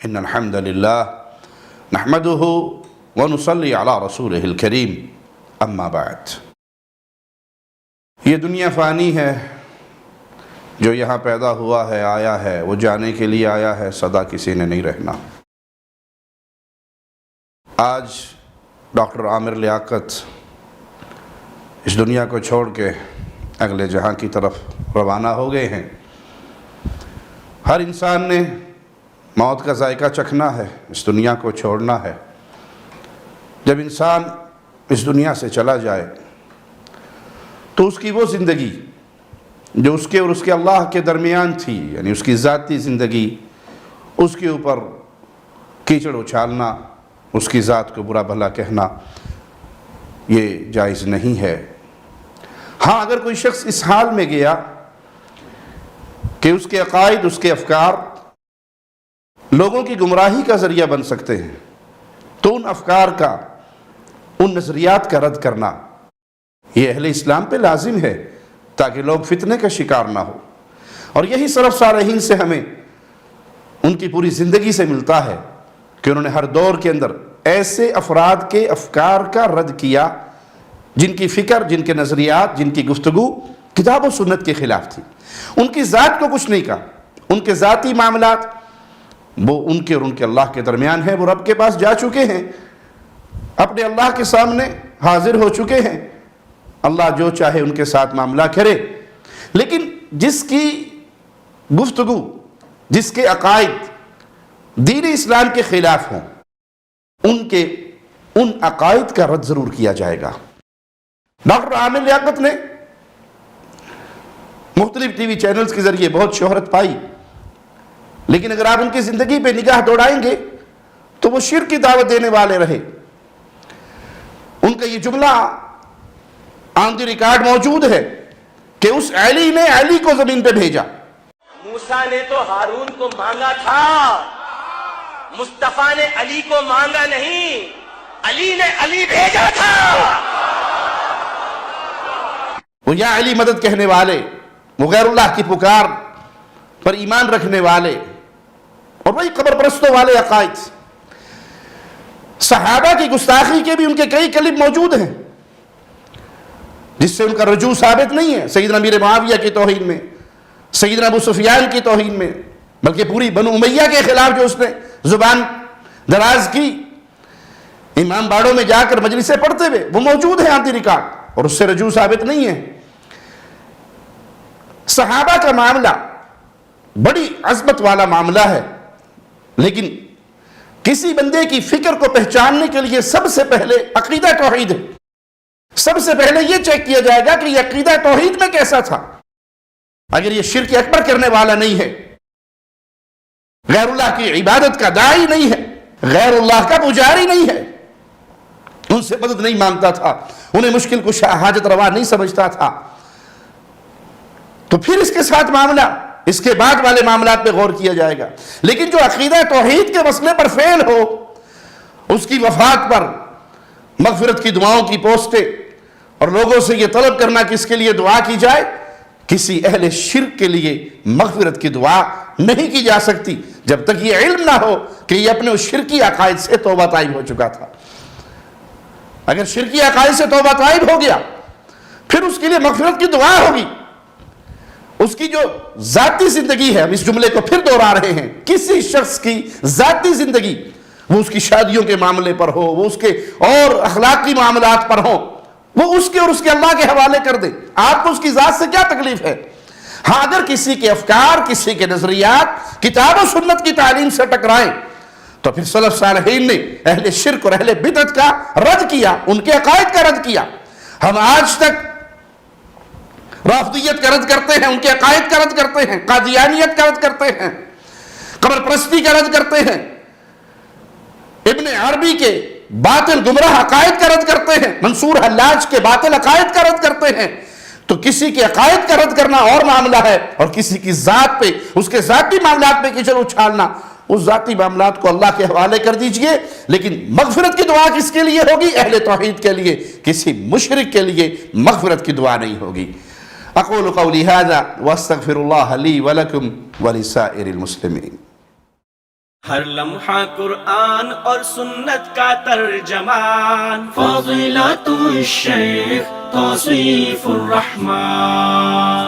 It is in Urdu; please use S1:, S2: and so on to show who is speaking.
S1: ان الحمد للہ نحمده ونصلی علی رسولہ الکریم اما بعد۔ یہ دنیا فانی ہے، جو یہاں پیدا ہوا ہے، آیا ہے، وہ جانے کے لیے آیا ہے، سدا کسی نے نہیں رہنا۔ آج ڈاکٹر عامر لیاقت اس دنیا کو چھوڑ کے اگلے جہاں کی طرف روانہ ہو گئے ہیں۔ ہر انسان نے موت کا ذائقہ چکھنا ہے، اس دنیا کو چھوڑنا ہے۔ جب انسان اس دنیا سے چلا جائے تو اس کی وہ زندگی جو اس کے اور اس کے اللہ کے درمیان تھی، یعنی اس کی ذاتی زندگی، اس کے اوپر کیچڑ اچھالنا، اس کی ذات کو برا بھلا کہنا، یہ جائز نہیں ہے۔ ہاں، اگر کوئی شخص اس حال میں گیا کہ اس کے عقائد، اس کے افکار لوگوں کی گمراہی کا ذریعہ بن سکتے ہیں، تو ان افکار کا، ان نظریات کا رد کرنا یہ اہل اسلام پہ لازم ہے، تاکہ لوگ فتنے کا شکار نہ ہو۔ اور یہی سلف صالحین سے ہمیں ان کی پوری زندگی سے ملتا ہے کہ انہوں نے ہر دور کے اندر ایسے افراد کے افکار کا رد کیا جن کی فکر، جن کے نظریات، جن کی گفتگو کتاب و سنت کے خلاف تھی۔ ان کی ذات کو کچھ نہیں کہا، ان کے ذاتی معاملات وہ ان کے اور ان کے اللہ کے درمیان ہیں۔ وہ رب کے پاس جا چکے ہیں، اپنے اللہ کے سامنے حاضر ہو چکے ہیں، اللہ جو چاہے ان کے ساتھ معاملہ کرے۔ لیکن جس کی گفتگو، جس کے عقائد دین اسلام کے خلاف ہوں، ان عقائد کا رد ضرور کیا جائے گا۔ ڈاکٹر عامر لیاقت نے مختلف ٹی وی چینلز کے ذریعے بہت شہرت پائی، لیکن اگر آپ ان کی زندگی پہ نگاہ دوڑائیں گے تو وہ شرک کی دعوت دینے والے رہے۔ ان کا یہ جملہ آن دی ریکارڈ موجود ہے کہ اس علی نے علی کو زمین پہ بھیجا۔
S2: موسیٰ نے تو ہارون کو مانگا تھا، مصطفیٰ نے علی کو مانگا نہیں، علی نے علی بھیجا تھا۔
S1: وہ یا علی مدد کہنے والے، وہ غیر اللہ کی پکار پر ایمان رکھنے والے، اور وہی قبر پرستوں والے عقائد۔ صحابہ کی گستاخی کے بھی ان کے کئی کلپ موجود ہیں جس سے ان کا رجوع ثابت نہیں ہے۔ سیدنا امیر معاویہ کی توہین میں، سیدنا ابو سفیان کی توہین میں، بلکہ پوری بنو امیہ کے خلاف جو اس نے زبان دراز کی، امام باڑوں میں جا کر مجلسیں پڑھتے ہوئے، وہ موجود ہے آن دی ریکارڈ، اور اس سے رجوع ثابت نہیں ہے۔ صحابہ کا معاملہ بڑی عظمت والا معاملہ ہے، لیکن کسی بندے کی فکر کو پہچاننے کے لیے سب سے پہلے عقیدہ توحید ہے۔ سب سے پہلے یہ چیک کیا جائے گا کہ یہ عقیدہ توحید میں کیسا تھا۔ اگر یہ شرک اکبر کرنے والا نہیں ہے، غیر اللہ کی عبادت کا داعی نہیں ہے، غیر اللہ کا پجاری نہیں ہے، ان سے مدد نہیں مانگتا تھا، انہیں مشکل کشا، حاجت روا نہیں سمجھتا تھا، تو پھر اس کے ساتھ معاملہ، اس کے بعد والے معاملات پہ غور کیا جائے گا۔ لیکن جو عقیدہ توحید کے مسئلے پر فیل ہو، اس کی وفات پر مغفرت کی دعاؤں کی پوسٹیں اور لوگوں سے یہ طلب کرنا کہ اس کے لیے دعا کی جائے، کسی اہل شرک کے لیے مغفرت کی دعا نہیں کی جا سکتی جب تک یہ علم نہ ہو کہ یہ اپنے اس شرکی عقائد سے توبہ طائب ہو چکا تھا۔ اگر شرکی عقائد سے توبہ طائب ہو گیا، پھر اس کے لیے مغفرت کی دعا ہوگی۔ اس کی جو ذاتی زندگی ہے، ہم اس جملے کو پھر دوہرا رہے ہیں، کسی شخص کی ذاتی زندگی، وہ اس کی شادیوں کے معاملے پر ہو، وہ اس کے اور اخلاقی معاملات پر ہو، وہ اس کے اور اس کے اللہ کے حوالے کر دے۔ آپ کو اس کی ذات سے کیا تکلیف ہے؟ ہاں، اگر کسی کے افکار، کسی کے نظریات کتاب و سنت کی تعلیم سے ٹکرائیں تو پھر سلف صالحین نے اہل شرک اور اہل بدعت کا رد کیا، ان کے عقائد کا رد کیا۔ ہم آج تک رافضیت کا رد کرتے ہیں، ان کے عقائد کا رد کرتے ہیں، قادیانیت کا رد کرتے ہیں، قبر پرستی کا رد کرتے ہیں، ابن عربی کے باطل گمراہ عقائد کا رد کرتے ہیں، منصور حلاج کے باطل عقائد کا رد کرتے ہیں۔ تو کسی کے عقائد کا رد کرنا اور معاملہ ہے، اور کسی کی ذات پہ، اس کے ذاتی معاملات پہ کیچڑ اچھالنا، اس ذاتی معاملات کو اللہ کے حوالے کر دیجئے۔ لیکن مغفرت کی دعا کس کے لیے ہوگی؟ اہل توحید کے لیے، کسی مشرک کے لیے مغفرت کی دعا نہیں ہوگی۔ اقول قولی هذا واستغفر الله لي ولكم ولسائر المسلمين۔
S3: ہر لمحہ قرآن اور سنت کا ترجمان، فضیلت الشیخ توصیف الرحمان۔